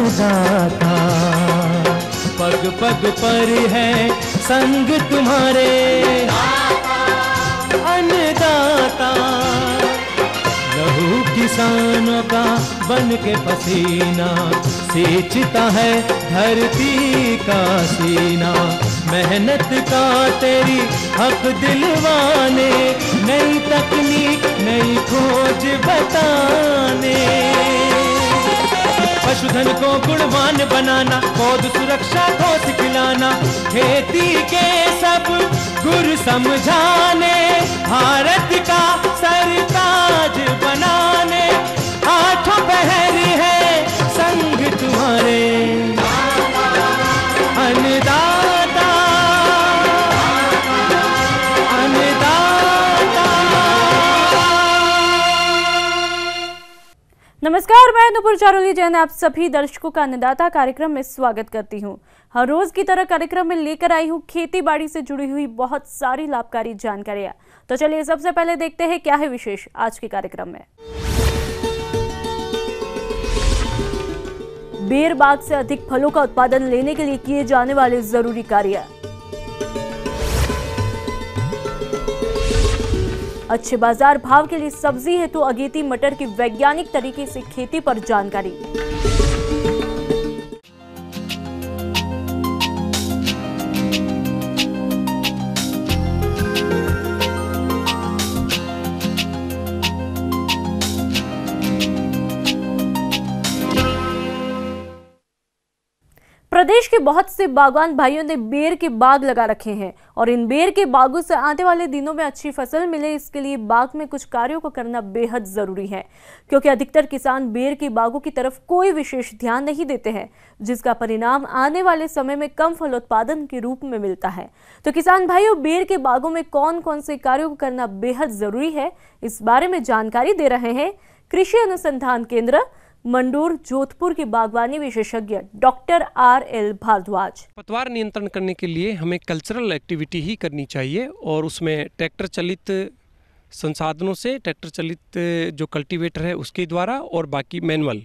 अन्नदाता, पग पग पर है संग तुम्हारे अन्नदाता। लहू किसानों का बन के पसीना सींचता है धरती का सीना। मेहनत का तेरी हक दिलवाने, नई तकनीक नई खोज बताने। पशुधन को गुणवान बनाना, पौध सुरक्षा को सिखलाना, खेती के सब गुर समझाने, भारत का सरताज बनाने। आठों पहर है संग तुम्हारे अन्नदाता, अन्नदाता। नमस्कार, मैं नुपुर चारोली जैन आप सभी दर्शकों का अन्नदाता कार्यक्रम में स्वागत करती हूं। हर रोज की तरह कार्यक्रम में लेकर आई हूं खेती बाड़ी से जुड़ी हुई बहुत सारी लाभकारी जानकारियां। तो चलिए सबसे पहले देखते हैं क्या है विशेष आज के कार्यक्रम में। बेर बाग से अधिक फलों का उत्पादन लेने के लिए किए जाने वाले जरूरी कार्य। अच्छे बाजार भाव के लिए सब्जी हेतु तो अगेती मटर की वैज्ञानिक तरीके से खेती पर जानकारी। प्रदेश के बहुत से बागवान भाइयों ने बेर के बाग लगा रखे हैं और इन बेर के बागों से आने वाले दिनों में अच्छी फसल मिले, इसके लिए बाग में कुछ कार्यों को करना बेहद जरूरी है, क्योंकि अधिकतर किसान बेर के बागों की तरफ कोई विशेष ध्यान नहीं देते हैं, जिसका परिणाम आने वाले समय में कम फलोत्पादन के रूप में मिलता है। तो किसान भाइयों, बेर के बागों में कौन कौन से कार्यों को करना बेहद जरूरी है, इस बारे में जानकारी दे रहे हैं कृषि अनुसंधान केंद्र मंडूर जोधपुर के बागवानी विशेषज्ञ डॉक्टर RL भारद्वाज। खरपतवार नियंत्रण करने के लिए हमें कल्चरल एक्टिविटी ही करनी चाहिए और उसमें ट्रैक्टर चलित संसाधनों से, ट्रैक्टर चलित जो कल्टीवेटर है उसके द्वारा और बाकी मैनुअल।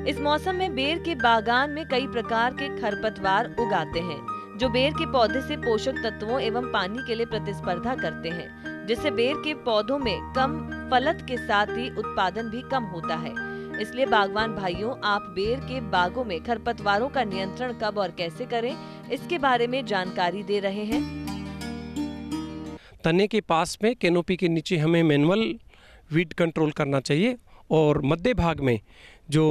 इस मौसम में बेर के बागान में कई प्रकार के खरपतवार उगाते हैं जो बेर के पौधे से पोषक तत्वों एवं पानी के लिए प्रतिस्पर्धा करते हैं, जिससे बेर के पौधों में कम फलत के साथ ही उत्पादन भी कम होता है। इसलिए बागवान भाइयों, आप बेर के बागों में खरपतवारों का नियंत्रण कब और कैसे करें, इसके बारे में जानकारी दे रहे हैं। तने के पास में कैनोपी के नीचे हमें मैनुअल वीड कंट्रोल करना चाहिए और मध्य भाग में जो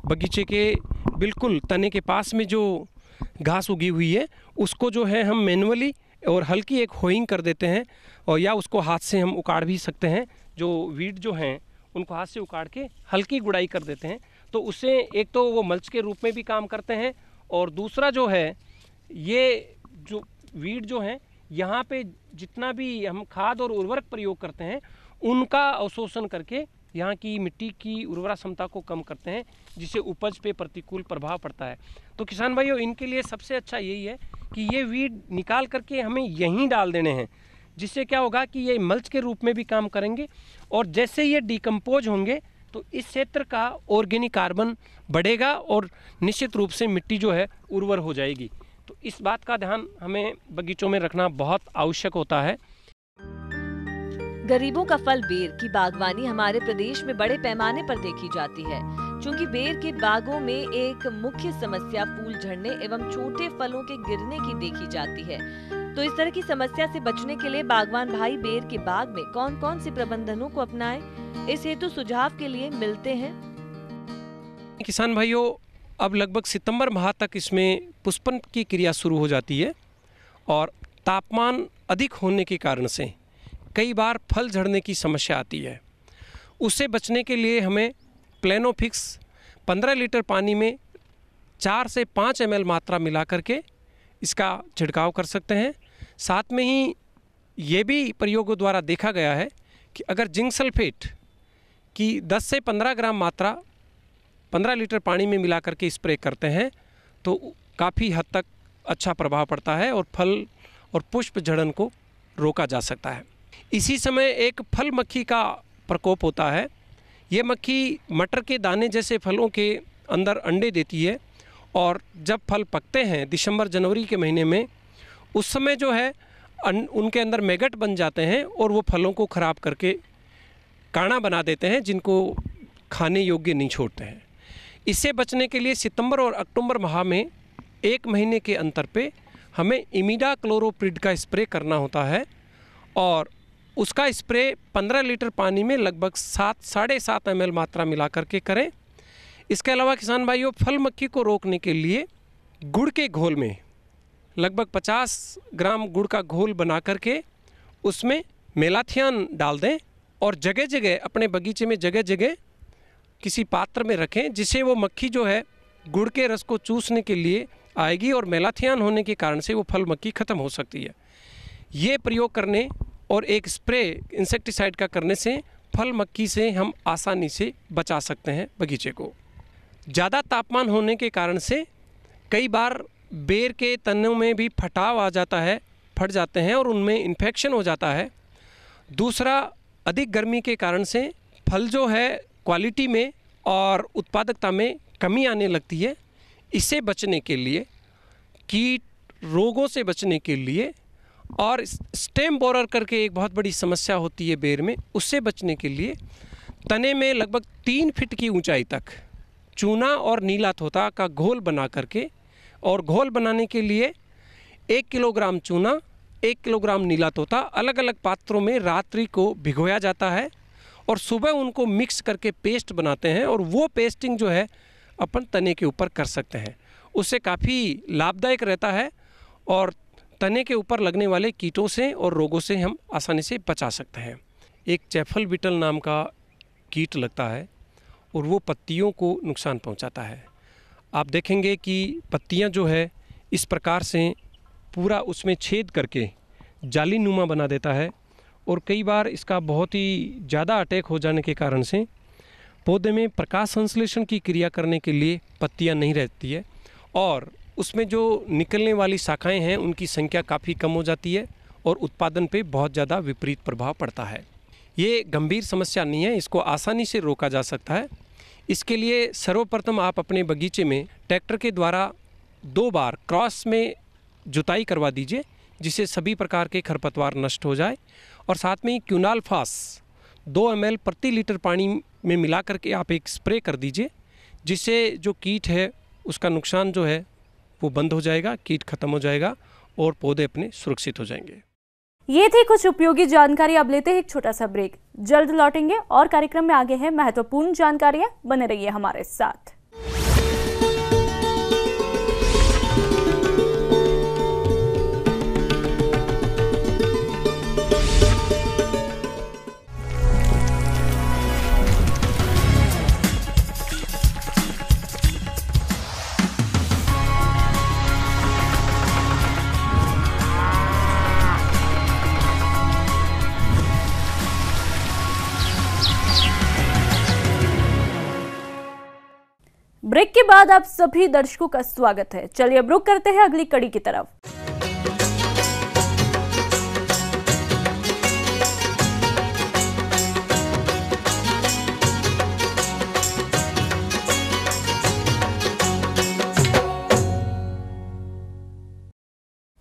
बगीचे के बिल्कुल तने के पास में जो घास उगी हुई है उसको जो है हम मैनुअली और हल्की एक होइंग कर देते हैं, और या उसको हाथ से हम उखाड़ भी सकते हैं। जो वीड जो हैं उनको हाथ से उखाड़ के हल्की गुड़ाई कर देते हैं, तो उससे एक तो वो मल्च के रूप में भी काम करते हैं, और दूसरा जो है ये जो वीड जो है यहाँ पे जितना भी हम खाद और उर्वरक प्रयोग करते हैं उनका अवशोषण करके यहाँ की मिट्टी की उर्वरा क्षमता को कम करते हैं, जिससे उपज पे प्रतिकूल प्रभाव पड़ता है। तो किसान भाइयों, इनके लिए सबसे अच्छा यही है कि ये वीड निकाल करके हमें यहीं डाल देने हैं, जिससे क्या होगा कि ये मल्च के रूप में भी काम करेंगे, और जैसे ये डिकम्पोज होंगे तो इस क्षेत्र का ऑर्गेनिक कार्बन बढ़ेगा और निश्चित रूप से मिट्टी जो है उर्वर हो जाएगी। तो इस बात का ध्यान हमें बगीचों में रखना बहुत आवश्यक होता है। गरीबों का फल बेर की बागवानी हमारे प्रदेश में बड़े पैमाने पर देखी जाती है। चूंकि बेर के बागों में एक मुख्य समस्या फूल झड़ने एवं छोटे फलों के गिरने की देखी जाती है, तो इस तरह की समस्या से बचने के लिए बागवान भाई बेर के बाग में कौन कौन से प्रबंधनों को अपनाएं, इस हेतु सुझाव के लिए मिलते हैं। किसान भाइयों, अब लगभग सितंबर माह तक इसमें पुष्पन की क्रिया शुरू हो जाती है, और तापमान अधिक होने के कारण से कई बार फल झड़ने की समस्या आती है। उससे बचने के लिए हमें प्लेनोफिक्स 15 लीटर पानी में 4 से 5 ml मात्रा मिला करके इसका छिड़काव कर सकते हैं। साथ में ही ये भी प्रयोगों द्वारा देखा गया है कि अगर जिंक सल्फेट की 10 से 15 ग्राम मात्रा 15 लीटर पानी में मिला करके स्प्रे करते हैं तो काफ़ी हद तक अच्छा प्रभाव पड़ता है और फल और पुष्प झड़न को रोका जा सकता है। इसी समय एक फल मक्खी का प्रकोप होता है। ये मक्खी मटर के दाने जैसे फलों के अंदर अंडे देती है और जब फल पकते हैं दिसंबर जनवरी के महीने में, उस समय जो है उनके अंदर मैगट बन जाते हैं और वो फलों को ख़राब करके काना बना देते हैं, जिनको खाने योग्य नहीं छोड़ते हैं। इससे बचने के लिए सितंबर और अक्टूबर माह में 1 महीने के अंतर पे हमें इमिडाक्लोरोप्रिड का स्प्रे करना होता है और उसका स्प्रे 15 लीटर पानी में लगभग 7.5 ml मात्रा मिला करके करें। इसके अलावा किसान भाइयों, फल मक्खी को रोकने के लिए गुड़ के घोल में लगभग 50 ग्राम गुड़ का घोल बना करके उसमें मेलाथियन डाल दें और जगह जगह अपने बगीचे में जगह जगह किसी पात्र में रखें, जिससे वो मक्खी जो है गुड़ के रस को चूसने के लिए आएगी और मेलाथियन होने के कारण से वो फल मक्खी ख़त्म हो सकती है। ये प्रयोग करने और एक स्प्रे इंसेक्टिसाइड का करने से फल मक्खी से हम आसानी से बचा सकते हैं बगीचे को। ज़्यादा तापमान होने के कारण से कई बार बेर के तनों में भी फटाव आ जाता है, फट जाते हैं और उनमें इन्फेक्शन हो जाता है। दूसरा, अधिक गर्मी के कारण से फल जो है क्वालिटी में और उत्पादकता में कमी आने लगती है। इससे बचने के लिए, कीट रोगों से बचने के लिए और स्टेम बोरर करके एक बहुत बड़ी समस्या होती है बेर में, उससे बचने के लिए तने में लगभग 3 फीट की ऊंचाई तक चूना और नीला तोता का घोल बना करके, और घोल बनाने के लिए 1 किलोग्राम चूना, 1 किलोग्राम नीला तोता अलग अलग पात्रों में रात्रि को भिगोया जाता है और सुबह उनको मिक्स करके पेस्ट बनाते हैं और वो पेस्टिंग जो है अपन तने के ऊपर कर सकते हैं। उससे काफ़ी लाभदायक रहता है और तने के ऊपर लगने वाले कीटों से और रोगों से हम आसानी से बचा सकते हैं। एक चैफल बीटल नाम का कीट लगता है और वो पत्तियों को नुकसान पहुंचाता है। आप देखेंगे कि पत्तियां जो है इस प्रकार से पूरा उसमें छेद करके जाली नुमा बना देता है और कई बार इसका बहुत ही ज़्यादा अटैक हो जाने के कारण से पौधे में प्रकाश संश्लेषण की क्रिया करने के लिए पत्तियां नहीं रहती है और उसमें जो निकलने वाली शाखाएं हैं उनकी संख्या काफ़ी कम हो जाती है और उत्पादन पे बहुत ज़्यादा विपरीत प्रभाव पड़ता है। ये गंभीर समस्या नहीं है, इसको आसानी से रोका जा सकता है। इसके लिए सर्वप्रथम आप अपने बगीचे में ट्रैक्टर के द्वारा 2 बार क्रॉस में जुताई करवा दीजिए, जिससे सभी प्रकार के खरपतवार नष्ट हो जाए। और साथ में ही क्यूनाल्फास 2 ml प्रति लीटर पानी में मिला करके आप एक स्प्रे कर दीजिए, जिससे जो कीट है उसका नुकसान जो है वो बंद हो जाएगा, कीट खत्म हो जाएगा और पौधे अपने सुरक्षित हो जाएंगे। ये थी कुछ उपयोगी जानकारी। अब लेते हैं एक छोटा सा ब्रेक, जल्द लौटेंगे और कार्यक्रम में आगे हैं महत्वपूर्ण जानकारियां। बने रहिए हमारे साथ। ब्रेक के बाद आप सभी दर्शकों का स्वागत है। चलिए अब रुक करते हैं अगली कड़ी की तरफ।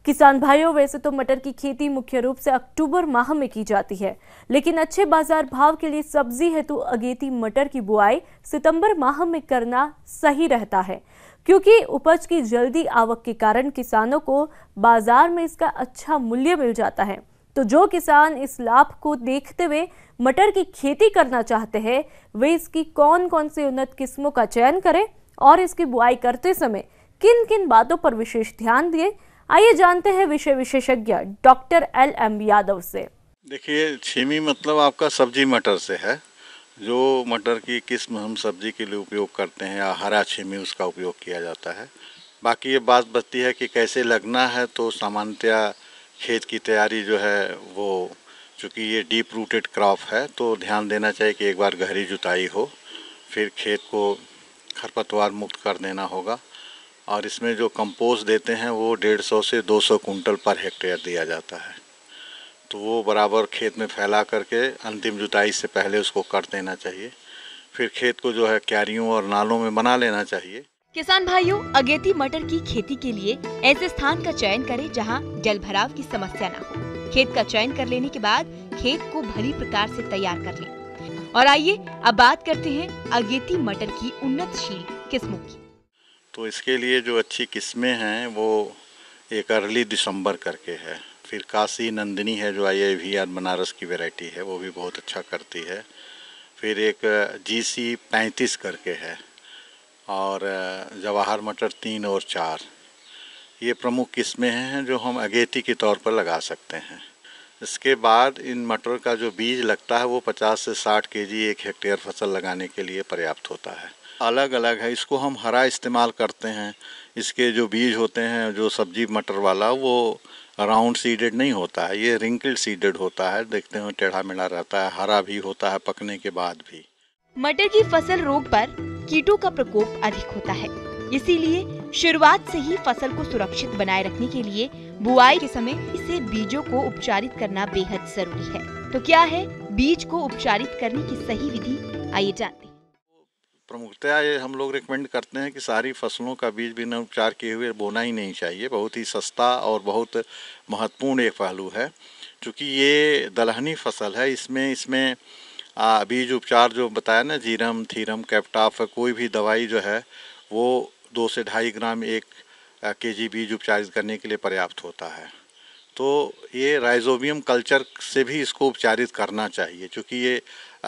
किसान भाइयों, वैसे तो मटर की खेती मुख्य रूप से अक्टूबर माह में की जाती है, लेकिन अच्छे बाजार भाव के लिए सब्जी हेतु अगेती मटर की बुआई सितंबर माह में करना सही रहता है, क्योंकि उपज की जल्दी आवक के कारण किसानों को बाजार में इसका अच्छा मूल्य मिल जाता है। तो जो किसान इस लाभ को देखते हुए मटर की खेती करना चाहते हैं, वे इसकी कौन कौन सी उन्नत किस्मों का चयन करें और इसकी बुआई करते समय किन किन बातों पर विशेष ध्यान दें, आइए जानते हैं विषय विशेषज्ञ डॉक्टर LM यादव से। देखिए, छीमी मतलब आपका सब्जी मटर से है। जो मटर की किस्म हम सब्जी के लिए उपयोग करते हैं या हरा छीमी, उसका उपयोग किया जाता है। बाकी ये बात बचती है कि कैसे लगना है, तो सामान्यतया खेत की तैयारी जो है वो, चूँकि ये डीप रूटेड क्रॉप है, तो ध्यान देना चाहिए कि एक बार गहरी जुताई हो, फिर खेत को खरपतवार मुक्त कर देना होगा। और इसमें जो कंपोस्ट देते हैं वो 150 से 200 कुंटल पर हेक्टेयर दिया जाता है। तो वो बराबर खेत में फैला करके अंतिम जुताई से पहले उसको कर देना चाहिए। फिर खेत को जो है क्यारियों और नालों में बना लेना चाहिए। किसान भाइयों, अगेती मटर की खेती के लिए ऐसे स्थान का चयन करें जहां जल भराव की समस्या न हो। खेत का चयन कर लेने के बाद खेत को भली प्रकार से तैयार कर लें। और आइए अब बात करते हैं अगेती मटर की उन्नतशील किस्मों की। तो इसके लिए जो अच्छी किस्में हैं वो एक अर्ली दिसंबर करके है, फिर काशी नंदिनी है जो IIVR बनारस की वैरायटी है, वो भी बहुत अच्छा करती है। फिर एक GC 35 करके है, और जवाहर मटर 3 और 4, ये प्रमुख किस्में हैं जो हम अगेती के तौर पर लगा सकते हैं। इसके बाद इन मटर का जो बीज लगता है वो 50 से 60 kg 1 हेक्टेयर फसल लगाने के लिए पर्याप्त होता है। अलग अलग है, इसको हम हरा इस्तेमाल करते हैं। इसके जो बीज होते हैं जो सब्जी मटर वाला, वो राउंड सीडेड नहीं होता है, ये रिंकल्ड सीडेड होता है। देखते हो टेढ़ा मेढ़ा रहता है, हरा भी होता है पकने के बाद भी। मटर की फसल रोग पर कीटों का प्रकोप अधिक होता है, इसीलिए शुरुआत से ही फसल को सुरक्षित बनाए रखने के लिए बुआई के समय इसे बीजों को उपचारित करना बेहद जरूरी है। तो क्या है बीज को उपचारित करने की सही विधि, आइए जानते हैं। प्रमुखतया ये हम लोग रिकमेंड करते हैं कि सारी फसलों का बीज बिना उपचार किए हुए बोना ही नहीं चाहिए। बहुत ही सस्ता और बहुत महत्वपूर्ण एक पहलू है, क्योंकि ये दलहनी फसल है। इसमें बीज उपचार जो बताया ना, जीरम, थीरम, कैप्टाफ, कोई भी दवाई जो है वो 2 से 2.5 ग्राम 1 kg बीज उपचारित करने के लिए पर्याप्त होता है। तो ये राइजोबियम कल्चर से भी इसको उपचारित करना चाहिए, क्योंकि ये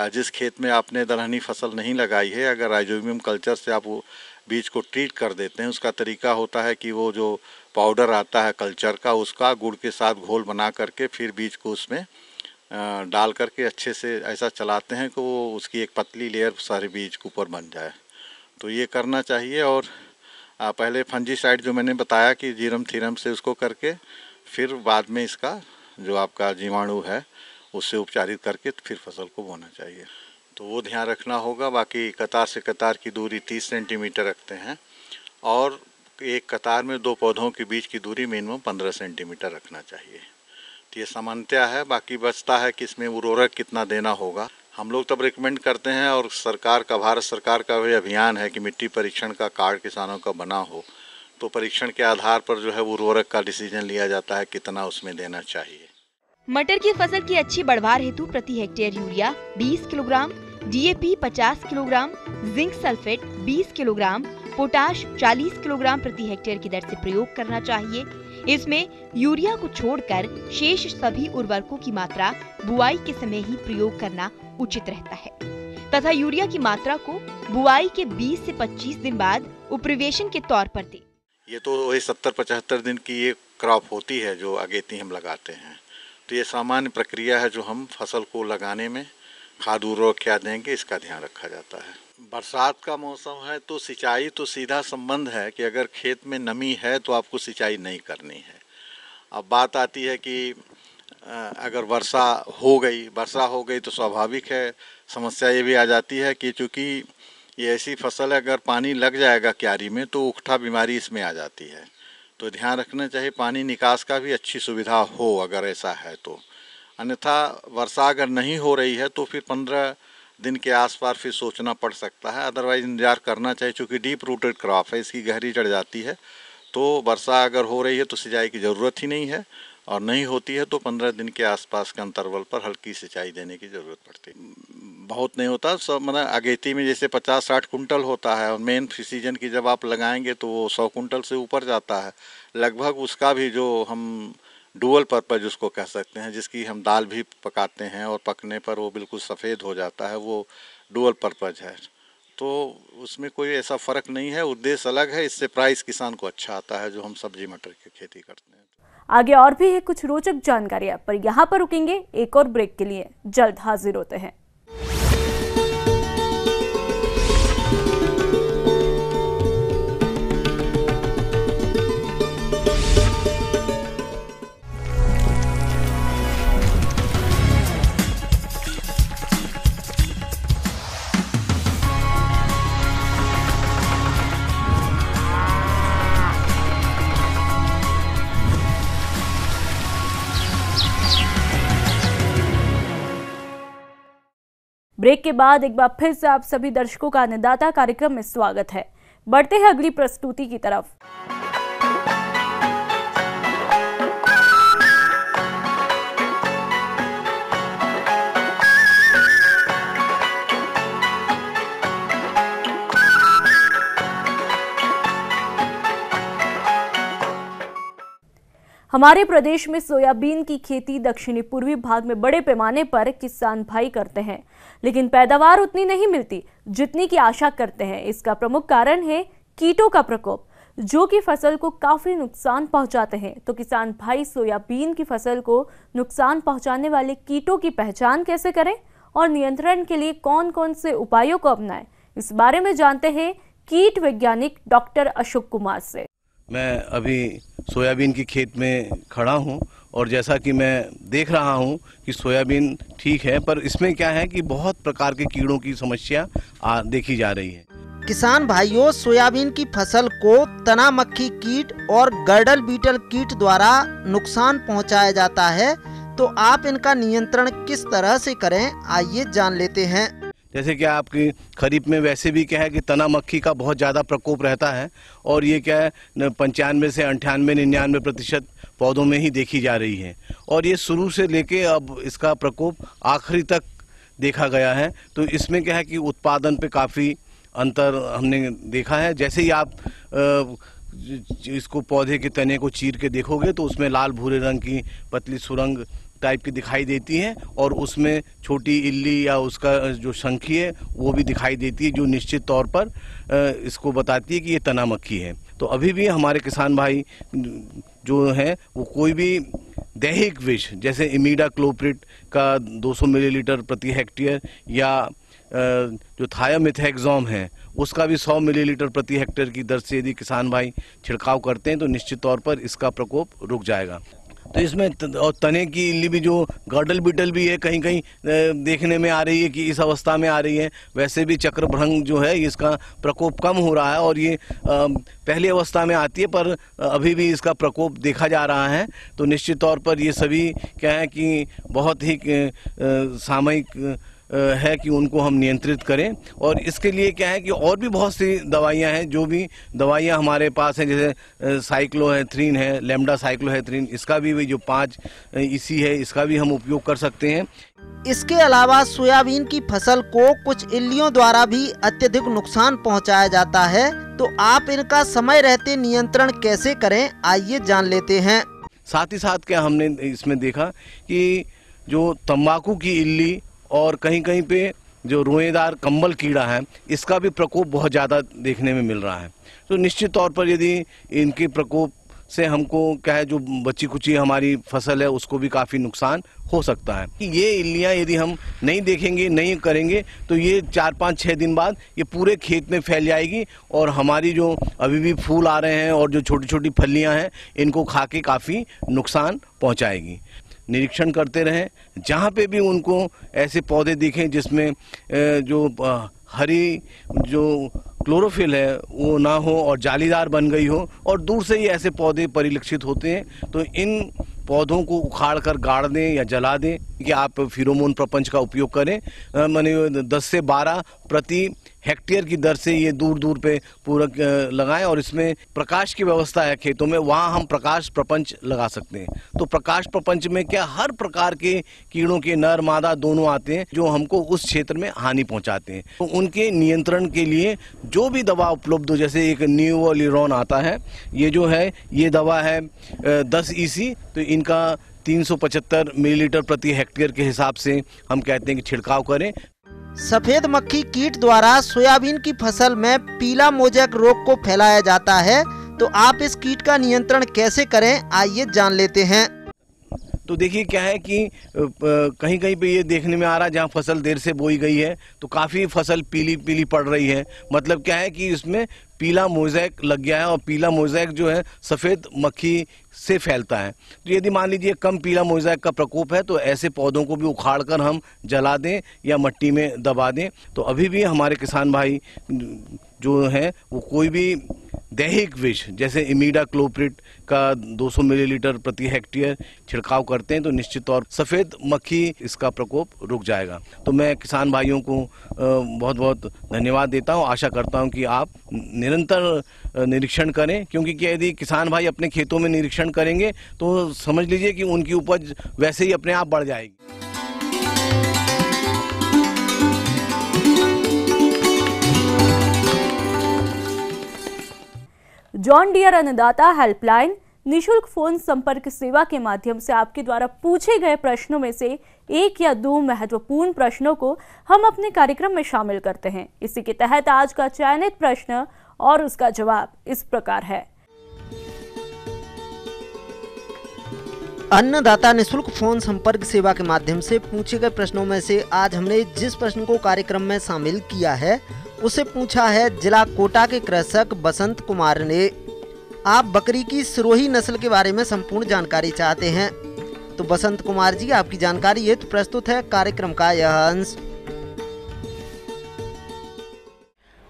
जिस खेत में आपने दलहनी फसल नहीं लगाई है, अगर राइजोबियम कल्चर से आप वो बीज को ट्रीट कर देते हैं, उसका तरीका होता है कि वो जो पाउडर आता है कल्चर का, उसका गुड़ के साथ घोल बना करके फिर बीज को उसमें डाल करके अच्छे से ऐसा चलाते हैं कि वो उसकी एक पतली लेयर सारे बीज के ऊपर बन जाए। तो ये करना चाहिए। और पहले फंजीसाइड जो मैंने बताया कि जीरम थीरम से उसको करके, फिर बाद में इसका जो आपका जीवाणु है उससे उपचारित करके फिर फसल को बोना चाहिए। तो वो ध्यान रखना होगा। बाकी कतार से कतार की दूरी 30 सेंटीमीटर रखते हैं, और एक कतार में 2 पौधों के बीच की दूरी मिनिमम 15 सेंटीमीटर रखना चाहिए। तो ये सामान्यतः है। बाकी बचता है कि इसमें उर्वरक कितना देना होगा। हम लोग तब रिकमेंड करते हैं, और सरकार का, भारत सरकार का भी अभियान है कि मिट्टी परीक्षण का कार्ड किसानों का बना हो, तो परीक्षण के आधार पर जो है उर्वरक का डिसीजन लिया जाता है कितना उसमें देना चाहिए। मटर की फसल की अच्छी बढ़वार हेतु प्रति hectare urea 20 kilogram, DAP 50 kilogram, zinc sulphate 20 kilogram, potash 40 kilogram प्रति हेक्टेयर की दर से प्रयोग करना चाहिए। इसमें यूरिया को छोड़कर शेष सभी उर्वरकों की मात्रा बुआई के समय ही प्रयोग करना उचित रहता है, तथा यूरिया की मात्रा को बुआई के 20 से 25 दिन बाद उपरिवेशन के तौर पर दें। ये तो वही 70-75 दिन की ये क्रॉप होती है जो अगेती हम लगाते हैं। तो ये सामान्य प्रक्रिया है जो हम फसल को लगाने में खाद उर्वरक क्या देंगे इसका ध्यान रखा जाता है। बरसात का मौसम है तो सिंचाई तो सीधा संबंध है कि अगर खेत में नमी है तो आपको सिंचाई नहीं करनी है। अब बात आती है कि अगर वर्षा हो गई तो स्वाभाविक है समस्या ये भी आ जाती है कि चूँकि ये ऐसी फसल है, अगर पानी लग जाएगा क्यारी में तो उकठा बीमारी इसमें आ जाती है। तो ध्यान रखना चाहिए पानी निकास का भी अच्छी सुविधा हो अगर ऐसा है तो। अन्यथा वर्षा अगर नहीं हो रही है तो फिर 15 दिन के आसपास फिर सोचना पड़ सकता है। अदरवाइज इंतजार करना चाहिए, क्योंकि डीप रूटेड क्रॉप है, इसकी गहरी जड़ जाती है। तो वर्षा अगर हो रही है तो सिंचाई की ज़रूरत ही नहीं है, और नहीं होती है तो 15 दिन के आसपास के अंतर्वल पर हल्की सिंचाई देने की ज़रूरत पड़ती है। बहुत नहीं होता, सब मतलब अगेती में जैसे 50-60 कुंटल होता है, और मेन सीजन की जब आप लगाएंगे तो वो 100 कुंटल से ऊपर जाता है लगभग। उसका भी जो हम डुअल पर्पज उसको कह सकते हैं, जिसकी हम दाल भी पकाते हैं और पकने पर वो बिल्कुल सफ़ेद हो जाता है, वो डुअल पर्पज है। तो उसमें कोई ऐसा फ़र्क नहीं है, उद्देश्य अलग है। इससे प्राइस किसान को अच्छा आता है जो हम सब्जी मटर की खेती करते हैं। आगे और भी है कुछ रोचक जानकारियां, पर यहाँ पर रुकेंगे एक और ब्रेक के लिए। जल्द हाजिर होते हैं। ब्रेक के बाद एक बार फिर से आप सभी दर्शकों का अन्नदाता कार्यक्रम में स्वागत है। बढ़ते हैं अगली प्रस्तुति की तरफ। हमारे प्रदेश में सोयाबीन की खेती दक्षिणी पूर्वी भाग में बड़े पैमाने पर किसान भाई करते हैं, लेकिन पैदावार उतनी नहीं मिलती जितनी की आशा करते हैं। इसका प्रमुख कारण है कीटों का प्रकोप, जो कि फसल को काफी नुकसान पहुंचाते हैं। तो किसान भाई सोयाबीन की फसल को नुकसान पहुंचाने वाले कीटों की पहचान कैसे करें और नियंत्रण के लिए कौन कौन से उपायों को अपनाएं, इस बारे में जानते हैं कीट वैज्ञानिक डॉक्टर अशोक कुमार से। मैं अभी सोयाबीन की खेत में खड़ा हूं और जैसा कि मैं देख रहा हूं कि सोयाबीन ठीक है, पर इसमें क्या है कि बहुत प्रकार के कीड़ों की समस्या देखी जा रही है। किसान भाइयों, सोयाबीन की फसल को तना मक्खी कीट और गर्डल बीटल कीट द्वारा नुकसान पहुंचाया जाता है, तो आप इनका नियंत्रण किस तरह से करें, आइए जान लेते हैं। जैसे कि आपकी खरीफ में वैसे भी क्या है कि तना मक्खी का बहुत ज़्यादा प्रकोप रहता है और ये क्या है 95 से 98-99% पौधों में ही देखी जा रही है और ये शुरू से लेके अब इसका प्रकोप आखिरी तक देखा गया है। तो इसमें क्या है कि उत्पादन पे काफ़ी अंतर हमने देखा है। जैसे ही आप इसको पौधे के तने को चीर के देखोगे तो उसमें लाल भूरे रंग की पतली सुरंग टाइप की दिखाई देती है और उसमें छोटी इल्ली या उसका जो शंखी है वो भी दिखाई देती है, जो निश्चित तौर पर इसको बताती है कि ये तना मक्खी है। तो अभी भी हमारे किसान भाई जो हैं वो कोई भी दैहिक विष जैसे इमीडाक्लोप्रिड का 200 मिलीलीटर प्रति हेक्टेयर या जो थायोमिथाक्सोम है उसका भी 100 मिलीलीटर प्रति हेक्टेयर की दर से यदि किसान भाई छिड़काव करते हैं तो निश्चित तौर पर इसका प्रकोप रुक जाएगा। तो इसमें और तने की इल्ली भी जो गर्डल बीटल भी है कहीं कहीं देखने में आ रही है कि इस अवस्था में आ रही है। वैसे भी चक्रभृंग जो है इसका प्रकोप कम हो रहा है और ये पहली अवस्था में आती है पर अभी भी इसका प्रकोप देखा जा रहा है। तो निश्चित तौर पर ये सभी क्या है कि बहुत ही सामयिक है कि उनको हम नियंत्रित करें और इसके लिए क्या है कि और भी बहुत सी दवाइयां हैं, जो भी दवाइयां हमारे पास हैं जैसे साइक्लोहेथ्रीन है, लैम्डा साइक्लोहेथ्रीन, इसका भी जो 5 EC है इसका भी हम उपयोग कर सकते हैं। इसके अलावा सोयाबीन की फसल को कुछ इल्लियों द्वारा भी अत्यधिक नुकसान पहुंचाया जाता है, तो आप इनका समय रहते नियंत्रण कैसे करें, आइए जान लेते हैं। साथ ही साथ क्या हमने इसमें देखा कि जो तंबाकू की इल्ली और कहीं कहीं पे जो रोएदार कंबल कीड़ा है इसका भी प्रकोप बहुत ज़्यादा देखने में मिल रहा है। तो निश्चित तौर पर यदि इनके प्रकोप से हमको क्या है जो बची कुची हमारी फसल है उसको भी काफ़ी नुकसान हो सकता है। ये इल्लियाँ यदि हम नहीं देखेंगे, नहीं करेंगे तो ये 4-5-6 दिन बाद ये पूरे खेत में फैल जाएगी और हमारी जो अभी भी फूल आ रहे हैं और जो छोटी छोटी फलियाँ हैं इनको खा के काफ़ी नुकसान पहुँचाएगी। निरीक्षण करते रहें, जहाँ पे भी उनको ऐसे पौधे दिखें जिसमें जो हरी जो क्लोरोफिल है वो ना हो और जालीदार बन गई हो और दूर से ही ऐसे पौधे परिलक्षित होते हैं तो इन पौधों को उखाड़ कर गाड़ दें या जला दें कि आप फिरोमोन प्रपंच का उपयोग करें। माने 10 से 12 प्रति हेक्टेयर की दर से ये दूर दूर पे पूरक लगाएं और इसमें प्रकाश की व्यवस्था है खेतों में, वहाँ हम प्रकाश प्रपंच लगा सकते हैं। तो प्रकाश प्रपंच में क्या हर प्रकार के कीड़ों के नर मादा दोनों आते हैं जो हमको उस क्षेत्र में हानि पहुँचाते हैं। तो उनके नियंत्रण के लिए जो भी दवा उपलब्ध हो, जैसे एक न्यूओलिरॉन आता है, ये जो है ये दवा है 10 EC, तो इनका 375 मिलीलीटर प्रति हेक्टेयर के हिसाब से हम कहते हैं कि छिड़काव करें। सफेद मक्खी कीट द्वारा सोयाबीन की फसल में पीला मोजैक रोग को फैलाया जाता है, तो आप इस कीट का नियंत्रण कैसे करें, आइए जान लेते हैं। तो देखिए क्या है कि कहीं कहीं पे ये देखने में आ रहा है जहाँ फसल देर से बोई गई है तो काफ़ी फसल पीली पीली पड़ रही है। मतलब क्या है कि इसमें पीला मोज़ैक लग गया है और पीला मोज़ैक जो है सफ़ेद मक्खी से फैलता है। तो यदि मान लीजिए कम पीला मोज़ैक का प्रकोप है तो ऐसे पौधों को भी उखाड़ कर हम जला दें या मट्टी में दबा दें। तो अभी भी हमारे किसान भाई जो हैं वो कोई भी दैहिक विष जैसे इमीडाक्लोप्रिड का 200 मिलीलीटर प्रति हेक्टेयर छिड़काव करते हैं तो निश्चित तौर सफ़ेद मक्खी इसका प्रकोप रुक जाएगा। तो मैं किसान भाइयों को बहुत बहुत धन्यवाद देता हूं। आशा करता हूं कि आप निरंतर निरीक्षण करें, क्योंकि यदि किसान भाई अपने खेतों में निरीक्षण करेंगे तो समझ लीजिए कि उनकी उपज वैसे ही अपने आप बढ़ जाएगी। जॉन डियर अन्नदाता हेल्पलाइन निशुल्क फोन संपर्क सेवा के माध्यम से आपके द्वारा पूछे गए प्रश्नों में से 1 या 2 महत्वपूर्ण प्रश्नों को हम अपने कार्यक्रम में शामिल करते हैं। इसी के तहत आज का चयनित प्रश्न और उसका जवाब इस प्रकार है। अन्नदाता निशुल्क फोन संपर्क सेवा के माध्यम से पूछे गए प्रश्नों में से आज हमने जिस प्रश्न को कार्यक्रम में शामिल किया है उसे पूछा है जिला कोटा के कृषक बसंत कुमार ने। आप बकरी की सिरोही नस्ल के बारे में संपूर्ण जानकारी चाहते हैं तो बसंत कुमार जी आपकी जानकारी हेतु प्रस्तुत है कार्यक्रम का यह अंश।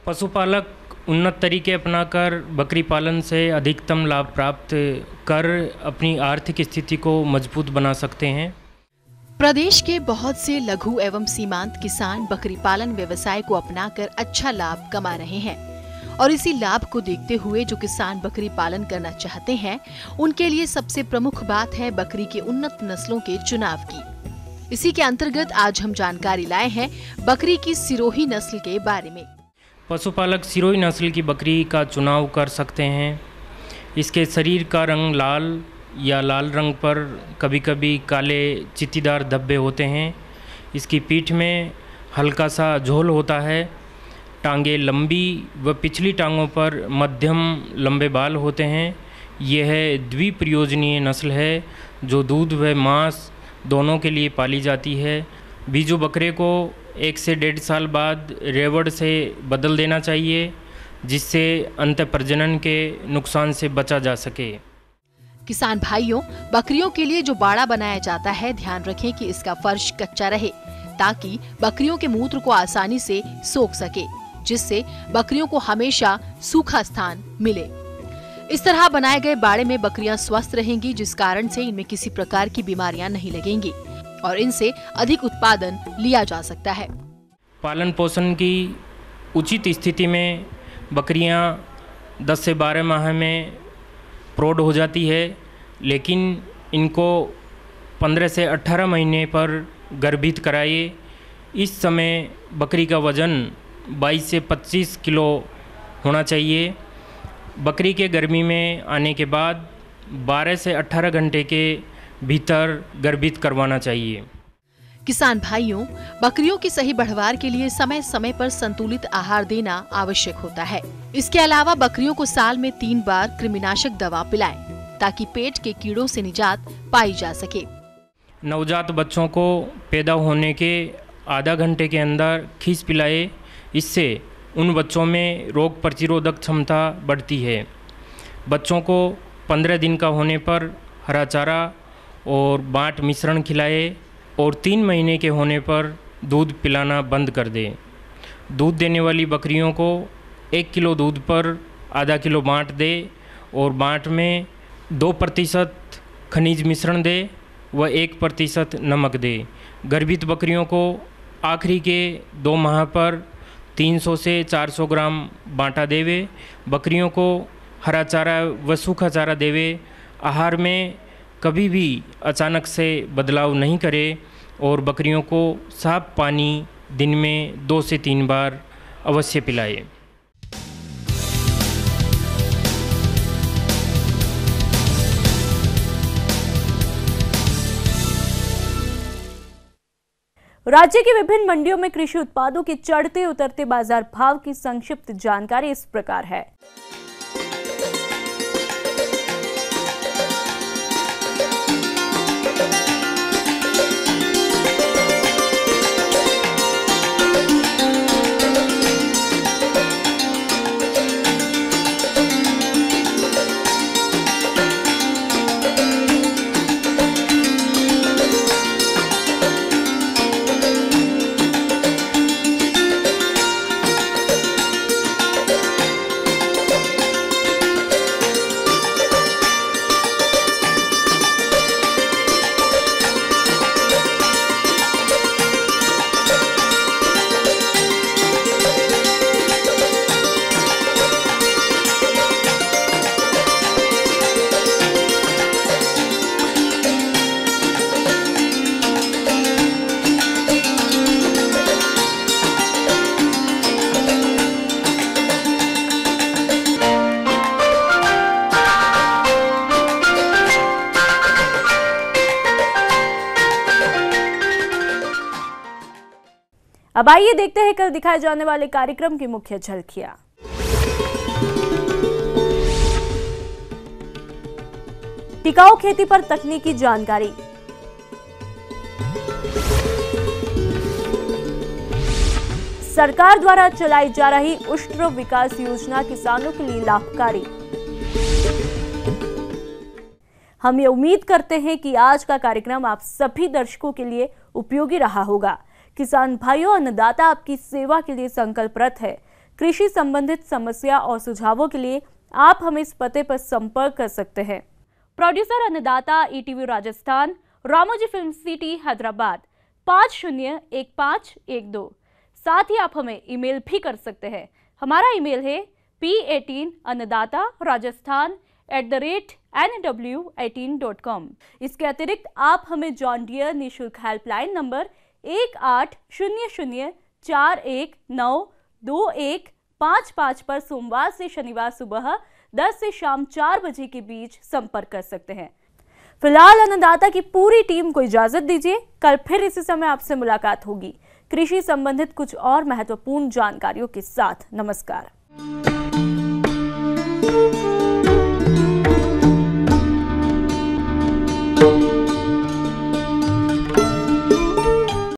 पशुपालक उन्नत तरीके अपनाकर बकरी पालन से अधिकतम लाभ प्राप्त कर अपनी आर्थिक स्थिति को मजबूत बना सकते हैं। प्रदेश के बहुत से लघु एवं सीमांत किसान बकरी पालन व्यवसाय को अपनाकर अच्छा लाभ कमा रहे हैं और इसी लाभ को देखते हुए जो किसान बकरी पालन करना चाहते हैं उनके लिए सबसे प्रमुख बात है बकरी की उन्नत नस्लों के चुनाव की। इसी के अंतर्गत आज हम जानकारी लाए हैं बकरी की सिरोही नस्ल के बारे में। पशुपालक सिरोही नस्ल की बकरी का चुनाव कर सकते हैं। इसके शरीर का रंग लाल या लाल रंग पर कभी कभी काले चित्तीदार धब्बे होते हैं। इसकी पीठ में हल्का सा झोल होता है। टांगें लंबी व पिछली टांगों पर मध्यम लंबे बाल होते हैं। यह द्विप्रयोजनीय नस्ल है जो दूध व मांस दोनों के लिए पाली जाती है। बीजू बकरे को 1 से 1.5 साल बाद रेवड़ से बदल देना चाहिए जिससे अंत प्रजनन के नुकसान से बचा जा सके। किसान भाइयों, बकरियों के लिए जो बाड़ा बनाया जाता है ध्यान रखें कि इसका फर्श कच्चा रहे ताकि बकरियों के मूत्र को आसानी से सोख सके, जिससे बकरियों को हमेशा सूखा स्थान मिले। इस तरह बनाए गए बाड़े में बकरियां स्वस्थ रहेंगी जिस कारण से इनमें किसी प्रकार की बीमारियां नहीं लगेंगी और इनसे अधिक उत्पादन लिया जा सकता है। पालन पोषण की उचित स्थिति में बकरियां 10 से 12 माह में प्रौढ़ हो जाती है, लेकिन इनको 15 से 18 महीने पर गर्भित कराइए। इस समय बकरी का वजन 22 से 25 किलो होना चाहिए। बकरी के गर्मी में आने के बाद 12 से 18 घंटे के भीतर गर्भित करवाना चाहिए। किसान भाइयों, बकरियों की सही बढ़वार के लिए समय समय पर संतुलित आहार देना आवश्यक होता है। इसके अलावा बकरियों को साल में 3 बार कृमिनाशक दवा पिलाएं ताकि पेट के कीड़ों से निजात पाई जा सके। नवजात बच्चों को पैदा होने के आधा घंटे के अंदर खीस पिलाए। इससे उन बच्चों में रोग प्रतिरोधक क्षमता बढ़ती है। बच्चों को 15 दिन का होने पर हरा चारा और बाट मिश्रण खिलाए और 3 महीने के होने पर दूध पिलाना बंद कर दें। दूध देने वाली बकरियों को 1 किलो दूध पर आधा किलो बाट दे और बाट में 2% खनिज मिश्रण दे व 1% नमक दे। गर्भित बकरियों को आखिरी के 2 माह पर 300 से 400 ग्राम बाटा देवे। बकरियों को हरा चारा व सूखा चारा देवे। आहार में कभी भी अचानक से बदलाव नहीं करें और बकरियों को साफ पानी दिन में 2 से 3 बार अवश्य पिलाएं। राज्य की विभिन्न मंडियों में कृषि उत्पादों के चढ़ते उतरते बाजार भाव की संक्षिप्त जानकारी इस प्रकार है। अब आइए देखते हैं कल दिखाए जाने वाले कार्यक्रम की मुख्य झलकियां। टिकाऊ खेती पर तकनीकी जानकारी, सरकार द्वारा चलाई जा रही उष्ण विकास योजना किसानों के लिए लाभकारी। हम ये उम्मीद करते हैं कि आज का कार्यक्रम आप सभी दर्शकों के लिए उपयोगी रहा होगा। किसान भाइयों, अन्नदाता आपकी सेवा के लिए संकल्परत है। कृषि संबंधित समस्या और सुझावों के लिए आप हमें इस पते पर संपर्क कर सकते हैं। प्रोड्यूसर अन्नदाता, ETV Rajasthan, Ramoji film city, Hyderabad 501512। साथ ही आप हमें ईमेल भी कर सकते हैं। हमारा ईमेल है p18annadatarajasthan@nw18.com। इसके अतिरिक्त आप हमें जॉन डियर निःशुल्क हेल्पलाइन नंबर 180041922155 पर सोमवार से शनिवार सुबह 10 से शाम 4 बजे के बीच संपर्क कर सकते हैं। फिलहाल अन्नदाता की पूरी टीम को इजाजत दीजिए। कल फिर इसी समय आपसे मुलाकात होगी कृषि संबंधित कुछ और महत्वपूर्ण जानकारियों के साथ। नमस्कार।